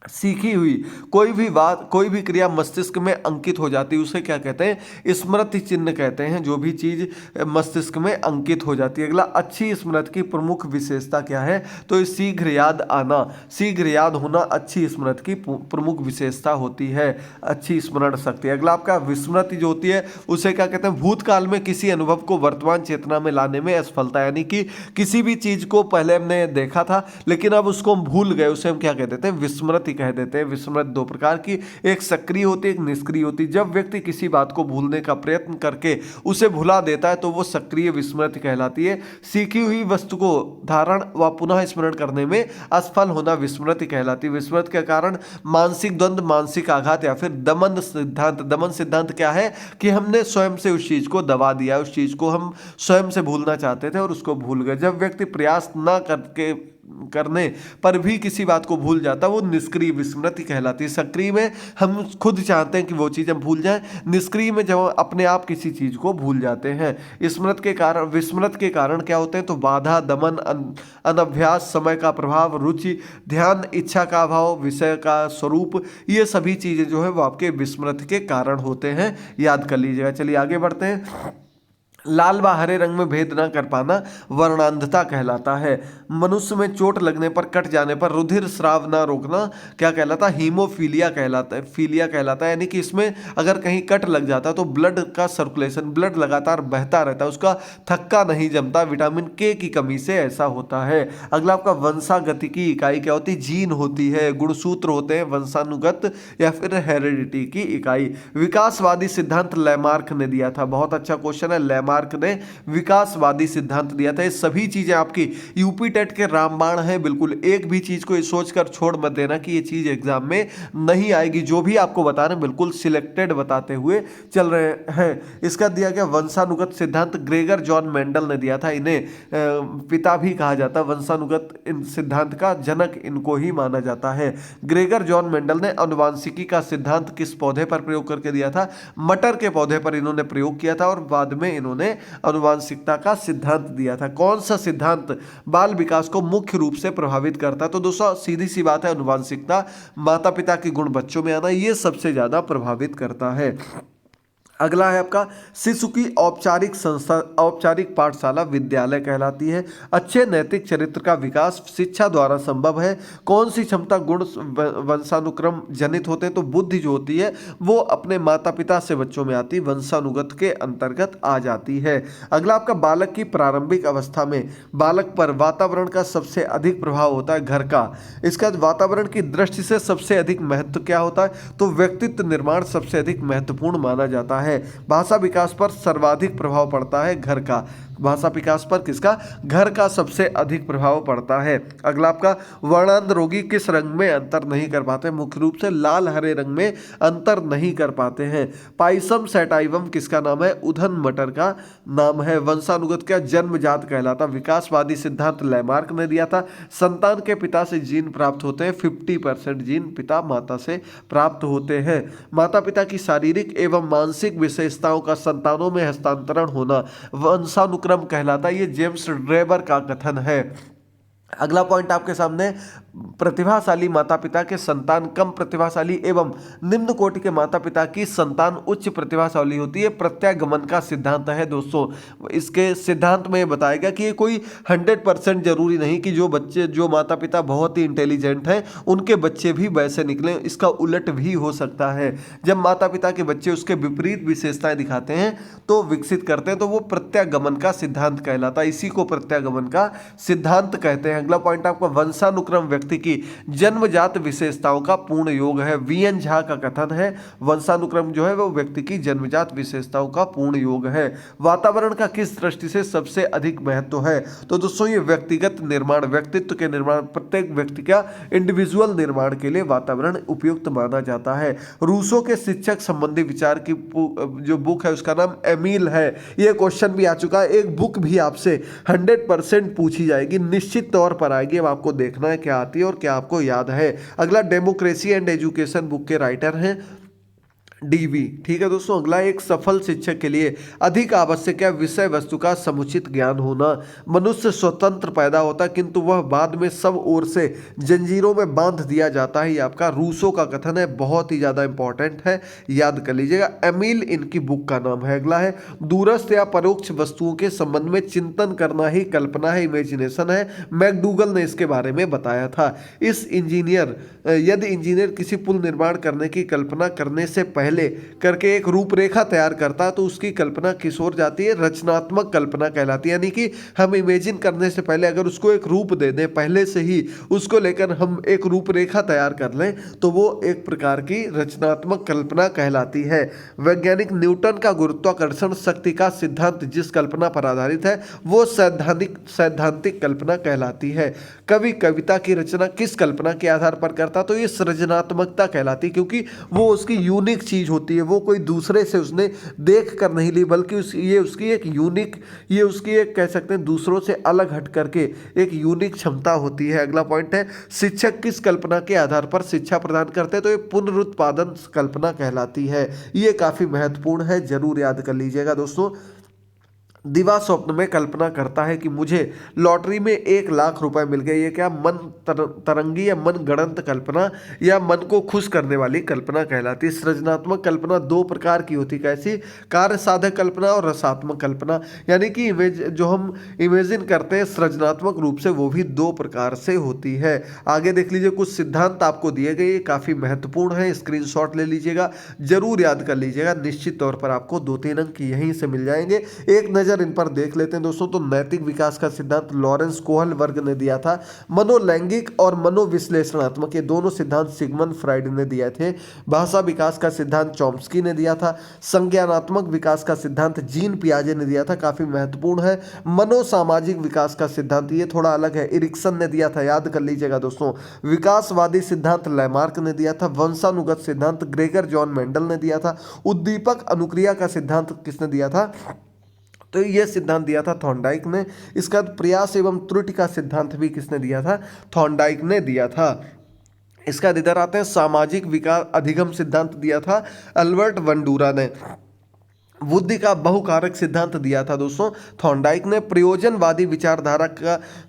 सीखी हुई कोई भी बात, कोई भी क्रिया मस्तिष्क में अंकित हो जाती है उसे क्या कहते हैं, स्मृति चिन्ह कहते हैं, जो भी चीज मस्तिष्क में अंकित हो जाती है। अगला अच्छी स्मृति की प्रमुख विशेषता क्या है, तो शीघ्र याद आना, शीघ्र याद होना अच्छी स्मृति की प्रमुख विशेषता होती है, अच्छी स्मरण शक्ति। अगला आपका विस्मृति जो होती है उसे क्या कहते हैं, भूतकाल में किसी अनुभव को वर्तमान चेतना में लाने में असफलता, यानी कि किसी भी चीज को पहले हमने देखा था लेकिन अब उसको हम भूल गए, उसे हम क्या कहते हैं, विस्मृति कह देते हैं। विस्मृति दो प्रकार की, एक सक्रिय होती है, एक निष्क्रिय होती है। जब व्यक्ति किसी बात को भूलने का प्रयत्न करके उसे भुला देता है तो वो सक्रिय विस्मृति कहलाती है। सीखी हुई वस्तु को धारण व पुनः स्मरण करने में असफल होना विस्मृति कहलाती है। विस्मृति के कारण मानसिक द्वंद, मानसिक आघात या फिर दमन सिद्धांत। दमन सिद्धांत क्या है कि हमने स्वयं से उस चीज को दबा दिया, उस चीज को हम स्वयं से भूलना चाहते थे और उसको भूल गए। जब व्यक्ति प्रयास ना करने पर भी किसी बात को भूल जाता, वो निष्क्रिय विस्मृति कहलाती है। सक्रिय में हम खुद चाहते हैं कि वो चीज हम भूल जाएं, निष्क्रिय में जब अपने आप किसी चीज को भूल जाते हैं। स्मृति के कारण, विस्मृति के कारण क्या होते हैं, तो बाधा, दमन, अनभ्यास, समय का प्रभाव, रुचि, ध्यान, इच्छा का अभाव, विषय का स्वरूप, ये सभी चीजें जो है वो आपके विस्मृति के कारण होते हैं, याद कर लीजिएगा। चलिए आगे बढ़ते हैं। लाल व हरे रंग में भेद न कर पाना वर्णांधता कहलाता है। मनुष्य में चोट लगने पर, कट जाने पर रुधिर स्राव न रोकना क्या कहलाता है, हीमोफीलिया कहलाता है, फीलिया कहलाता है। यानी कि इसमें अगर कहीं कट लग जाता है तो ब्लड का सर्कुलेशन, ब्लड लगातार बहता रहता है, उसका थक्का नहीं जमता, विटामिन के की कमी से ऐसा होता है। अगला आपका वंशागति की इकाई क्या होती है, जीन होती है, गुणसूत्र होते हैं, वंशानुगत या फिर हेरिडिटी की इकाई। विकासवादी सिद्धांत लैमार्क ने दिया था, बहुत अच्छा क्वेश्चन है। लैमार्क ने विकासवादी सिद्धांत दिया था। ये सभी चीजें आपकी यूपी टेट के रामबाण है, बिल्कुल एक भी चीज को सोचकर छोड़ मत देना कि ये चीज एग्जाम में नहीं आएगी। जो भी आपको बता रहे हैं बिल्कुल सिलेक्टेड बताते हुए चल रहे हैं। इसका दिया गया वंशानुगत सिद्धांत ग्रेगर जॉन मेंडल ने दिया था। इन्हें पिता भी कहा जाता है, वंशानुगत सिद्धांत का जनक इनको ही माना जाता है। ग्रेगर जॉन मेंडल ने अनुवांशिकी का सिद्धांत किस पौधे पर प्रयोग करके दिया था, मटर के पौधे पर इन्होंने प्रयोग किया था और बाद में इन्होंने अनुवांशिकता का सिद्धांत दिया था। कौन सा सिद्धांत बाल विकास को मुख्य रूप से प्रभावित करता है, तो दोस्तों सीधी सी बात है, अनुवांशिकता, माता पिता के गुण बच्चों में आना, ये सबसे ज्यादा प्रभावित करता है। अगला है आपका शिशु की औपचारिक संस्था, औपचारिक पाठशाला विद्यालय कहलाती है। अच्छे नैतिक चरित्र का विकास शिक्षा द्वारा संभव है। कौन सी क्षमता गुण वंशानुक्रम जनित होते हैं, तो बुद्धि जो होती है वो अपने माता पिता से बच्चों में आती, वंशानुगत के अंतर्गत आ जाती है। अगला आपका बालक की प्रारंभिक अवस्था में बालक पर वातावरण का सबसे अधिक प्रभाव होता है, घर का। इसका वातावरण की दृष्टि से सबसे अधिक महत्व क्या होता है, तो व्यक्तित्व निर्माण सबसे अधिक महत्वपूर्ण माना जाता है। भाषा विकास पर सर्वाधिक प्रभाव पड़ता है घर का। भाषा विकास पर किसका, घर का सबसे अधिक प्रभाव पड़ता है। अगला आपका वर्णांध रोगी किस रंग में अंतर नहीं कर पाते, मुख्य रूप से लाल हरे रंग में अंतर नहीं कर पाते हैं। पाइसम सैटाइवम किसका नाम है, उधन मटर का नाम है। वंशानुगत का जन्मजात कहलाता। विकासवादी सिद्धांत लैमार्क ने दिया था। संतान के पिता से जीन प्राप्त होते हैं, 50% जीन पिता माता से प्राप्त होते हैं। माता पिता की शारीरिक एवं मानसिक विशेषताओं का संतानों में हस्तांतरण होना वंशानुक्रम कहलाता है। ये जेम्स ड्रेबर का कथन है। अगला पॉइंट आपके सामने, प्रतिभाशाली माता पिता के संतान कम प्रतिभाशाली एवं निम्न कोटि के माता पिता की संतान उच्च प्रतिभाशाली होती है, प्रत्यागमन का सिद्धांत है दोस्तों। इसके सिद्धांत में बताया गया कि ये कोई 100% जरूरी नहीं कि जो माता पिता बहुत ही इंटेलिजेंट हैं उनके बच्चे भी वैसे निकलें, इसका उलट भी हो सकता है। जब माता पिता के बच्चे उसके विपरीत विशेषताएं दिखाते हैं तो विकसित करते हैं तो वो प्रत्यागमन का सिद्धांत कहलाता है, इसी को प्रत्यागमन का सिद्धांत कहते हैं। अगला पॉइंट आपका, वंशानुक्रम व्यक्ति की जन्मजात विशेषताओं का पूर्ण योग है। वीएन झा का कथन है वंशानुक्रम जो है वो व्यक्ति की जन्मजात विशेषताओं का पूर्ण योग है। वातावरण का किस दृष्टि से सबसे अधिक महत्व है? तो दोस्तों ये व्यक्तिगत निर्माण, व्यक्तित्व के निर्माण, प्रत्येक व्यक्ति का इंडिविजुअल निर्माण के लिए वातावरण उपयुक्त माना जाता है। रूसो के शिक्षक संबंधी विचार की जो बुक है उसका नाम एमील है। ये क्वेश्चन भी आ चुका है, एक बुक भी आपसे 100% पूछी जाएगी, निश्चित तौर पर आएगी। अब आपको देखना है क्या आती है और क्या आपको याद है। अगला, डेमोक्रेसी एंड एजुकेशन बुक के राइटर हैं डीवी। ठीक है दोस्तों, अगला, एक सफल शिक्षक के लिए अधिक आवश्यक है विषय वस्तु का समुचित ज्ञान होना। मनुष्य स्वतंत्र पैदा होता है किंतु वह बाद में सब ओर से जंजीरों में बांध दिया जाता है। ये आपका रूसो का कथन है, बहुत ही ज्यादा इंपॉर्टेंट है, याद कर लीजिएगा। एमिल इनकी बुक का नाम है। अगला है, दूरस्थ या परोक्ष वस्तुओं के संबंध में चिंतन करना ही कल्पना है, इमेजिनेशन है। मैकडूगल ने इसके बारे में बताया था। यदि इंजीनियर किसी पुल निर्माण करने की कल्पना करने से पहले करके एक रूपरेखा तैयार करता है तो उसकी कल्पना किस ओर जाती है? रचनात्मक कल्पना कहलाती है। यानी कि हम इमेजिन करने से पहले अगर उसको एक रूप दे दें, पहले से ही उसको लेकर हम एक रूपरेखा तैयार कर लें तो वो एक प्रकार की रचनात्मक कल्पना कहलाती है। वैज्ञानिक न्यूटन का गुरुत्वाकर्षण शक्ति का सिद्धांत जिस कल्पना पर आधारित है वो सैद्धांतिक कल्पना कहलाती है। कवि कविता की रचना किस कल्पना के आधार पर करता? तो ये सृजनात्मकता कहलाती है, क्योंकि वो उसकी यूनिक चीज होती है, वो कोई दूसरे से उसने देख कर नहीं ली, बल्कि ये उसकी एक कह सकते हैं दूसरों से अलग हट करके एक यूनिक क्षमता होती है। अगला पॉइंट है, शिक्षक किस कल्पना के आधार पर शिक्षा प्रदान करते हैं? तो ये पुनरुत्पादन कल्पना कहलाती है। ये काफी महत्वपूर्ण है, जरूर याद कर लीजिएगा दोस्तों। दिवा स्वप्न में कल्पना करता है कि मुझे लॉटरी में 1 लाख रुपए मिल गए। ये क्या तरंगी या मन गणंत कल्पना या मन को खुश करने वाली कल्पना कहलाती है। सृजनात्मक कल्पना 2 प्रकार की होती है, कैसी? कार्य साधक कल्पना और रसात्मक कल्पना। यानी कि जो हम इमेजिन करते हैं सृजनात्मक रूप से, वो भी 2 प्रकार से होती है। आगे देख लीजिए, कुछ सिद्धांत आपको दिए गए, काफी महत्वपूर्ण है, स्क्रीनशॉट ले लीजिएगा, जरूर याद कर लीजिएगा, निश्चित तौर पर आपको 2-3 अंक यहीं से मिल जाएंगे। एक नजर इन पर देख लेते हैं दोस्तों। तो नैतिक विकास का सिद्धांत लॉरेंस कोहल वर्ग ने दिया था। मनोलैंगिक और मनोविश्लेषणात्मक, ये दोनों सिद्धांत सिगमंड फ्राइड ने दिए थे। भाषा विकास का सिद्धांत चॉम्स्की ने दिया था। संज्ञानात्मक विकास का सिद्धांत जीन पियाजे ने दिया था, काफी महत्वपूर्ण है। मनोसामाजिक विकास का सिद्धांत ये थोड़ा अलग है, इरिक्सन ने दिया था, याद कर लीजिएगा दोस्तों। विकासवादी सिद्धांत लैमार्क ने दिया था। वंशानुगत सिद्धांत ग्रेगर जॉन मेंडल ने दिया था। उद्दीपक अनुक्रिया का सिद्धांत किसने दिया था? तो यह सिद्धांत दिया था थॉर्नडाइक ने। इसका प्रयास एवं त्रुटि का सिद्धांत भी किसने दिया था? थॉर्नडाइक ने दिया था। इसका इधर आते हैं, सामाजिक विकास अधिगम सिद्धांत दिया था अल्बर्ट बंडूरा ने। बुद्धि का बहुकारक सिद्धांत दिया था दोस्तों थॉर्नडाइक ने। प्रयोजनवादी विचारधारा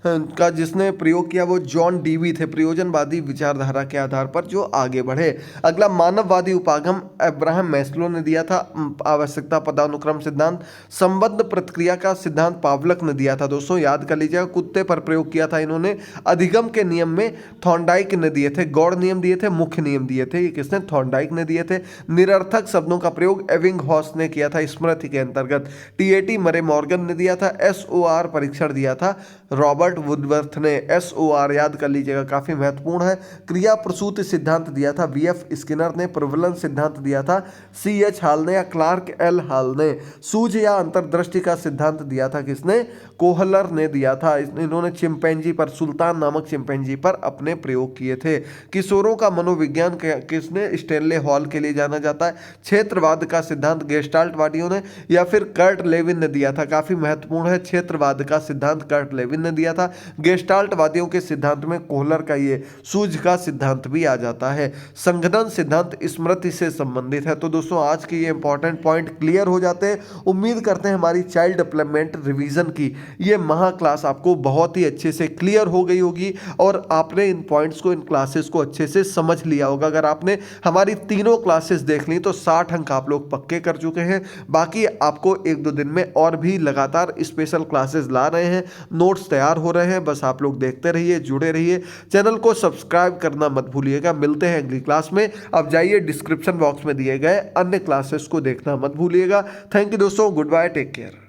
का जिसने प्रयोग किया वो जॉन डीवी थे, प्रयोजनवादी विचारधारा के आधार पर जो आगे बढ़े। अगला, मानववादी उपागम अब्राहम मैस्लो ने दिया था। आवश्यकता पदानुक्रम सिद्धांत। संबद्ध प्रतिक्रिया का सिद्धांत पावलक ने दिया था दोस्तों, याद कर लीजिएगा, कुत्ते पर प्रयोग किया था इन्होंने। अधिगम के नियम में थॉर्नडाइक ने दिए थे। गौड़ नियम दिए थे, मुख्य नियम दिए थे, ये किसने? थॉर्नडाइक ने दिए थे। निरर्थक शब्दों का प्रयोग एविंगहॉस ने किया था स्मृति के अंतर्गत। टीएटी मरे मॉर्गन ने दिया था। एसओआर परीक्षण दिया था रॉबर्ट वुडवर्थ ने। एसओआर याद कर लीजिएगा, काफी महत्वपूर्ण है। क्रिया प्रसूति सिद्धांत दिया था बीएफ स्किनर ने। प्रबलन सिद्धांत दिया था सीएच हाल ने या क्लार्क एल हाल ने। सूझ या अंतर्दृष्टि का सिद्धांत दिया था किसने? कोहलर ने दिया था। इन्होंने चिंपैंजी पर, सुल्तान नामक चिंपैंजी पर अपने प्रयोग किए थे। किशोरों का मनोविज्ञान किसने? स्टेनले हॉल के लिए जाना जाता है। क्षेत्रवाद का सिद्धांत गेस्टाल्ट क्षेत्रवादियों ने, या फिर कर्ट लेविन ने दिया था। काफी महत्वपूर्ण है, क्षेत्रवाद का सिद्धांत कर्ट लेविन ने दिया था। गेस्टाल्टवादियों के सिद्धांत में कोहलर का ये सूझ का सिद्धांत भी आ जाता है। संघनन सिद्धांत स्मृति से संबंधित है। तो दोस्तों आज के ये इंपॉर्टेंट पॉइंट क्लियर हो जाते हैं। उम्मीद करते हैं हमारी चाइल्ड डेवलपमेंट रिवीजन की ये महा क्लास आपको बहुत ही अच्छे से क्लियर हो गई होगी और आपने इन पॉइंट्स को, इन क्लासेस को अच्छे से समझ लिया होगा। अगर आपने हमारी तीनों क्लासेस देख ली तो 60 अंक आप लोग पक्के कर चुके हैं। बाकी आपको 1-2 दिन में और भी लगातार स्पेशल क्लासेस ला रहे हैं, नोट्स तैयार हो रहे हैं। बस आप लोग देखते रहिए, जुड़े रहिए, चैनल को सब्सक्राइब करना मत भूलिएगा। मिलते हैं अगली क्लास में। अब जाइए डिस्क्रिप्शन बॉक्स में दिए गए अन्य क्लासेस को देखना मत भूलिएगा। थैंक यू दोस्तों, गुड बाय, टेक केयर।